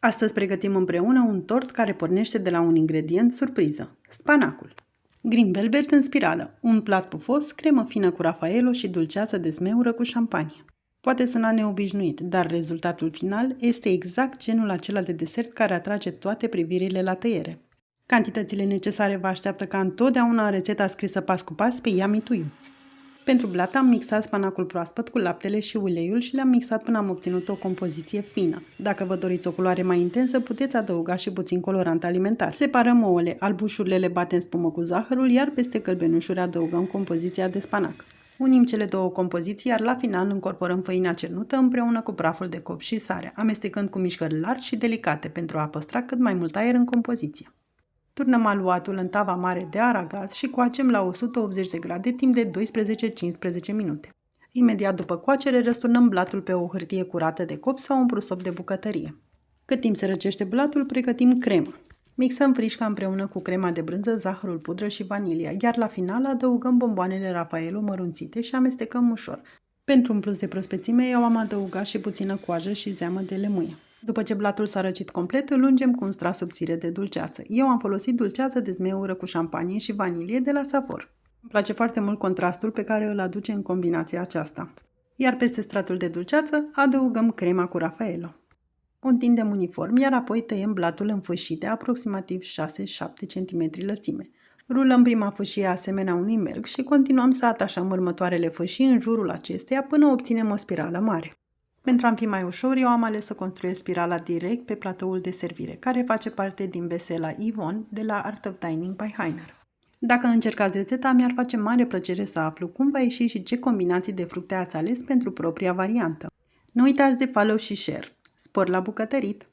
Astăzi pregătim împreună un tort care pornește de la un ingredient surpriză, spanacul. Green velvet în spirală, un plat pufos, cremă fină cu rafaelo și dulceață de smeură cu șampanie. Poate suna neobișnuit, dar rezultatul final este exact genul acela de desert care atrage toate privirile la tăiere. Cantitățile necesare vă așteaptă ca întotdeauna în rețeta scrisă pas cu pas pe Yummy To You. Pentru blat am mixat spanacul proaspăt cu laptele și uleiul și le-am mixat până am obținut o compoziție fină. Dacă vă doriți o culoare mai intensă, puteți adăuga și puțin colorant alimentar. Separăm ouăle, albușurile le batem în spumă cu zahărul, iar peste gălbenușuri adăugăm compoziția de spanac. Unim cele două compoziții, iar la final încorporăm făina cernută împreună cu praful de cop și sarea, amestecând cu mișcări largi și delicate pentru a păstra cât mai mult aer în compoziție. Turnăm aluatul în tava mare de aragaz și coacem la 180 de grade timp de 12-15 minute. Imediat după coacere, răsturnăm blatul pe o hârtie curată de cop sau un prusop de bucătărie. Cât timp se răcește blatul, pregătim cremă. Mixăm frișca împreună cu crema de brânză, zahărul pudră și vanilia, iar la final adăugăm bomboanele Raffaello mărunțite și amestecăm ușor. Pentru un plus de prospețime, eu am adăugat și puțină coajă și zeamă de lămâie. După ce blatul s-a răcit complet, îl ungem cu un strat subțire de dulceață. Eu am folosit dulceață de zmeură cu șampanie și vanilie de la Savor. Îmi place foarte mult contrastul pe care îl aduce în combinația aceasta. Iar peste stratul de dulceață adăugăm crema cu Raffaello. O întindem uniform, iar apoi tăiem blatul în fâșii de aproximativ 6-7 cm lățime. Rulăm prima fâșie asemenea unui melc și continuăm să atașăm următoarele fâșii în jurul acesteia până obținem o spirală mare. Pentru a-mi fi mai ușor, eu am ales să construiesc spirala direct pe platoul de servire, care face parte din besela Yvonne de la Art of Dining by Heiner. Dacă încercați rețeta, mi-ar face mare plăcere să aflu cum va ieși și ce combinații de fructe ați ales pentru propria variantă. Nu uitați de follow și share. Spor la bucătărit!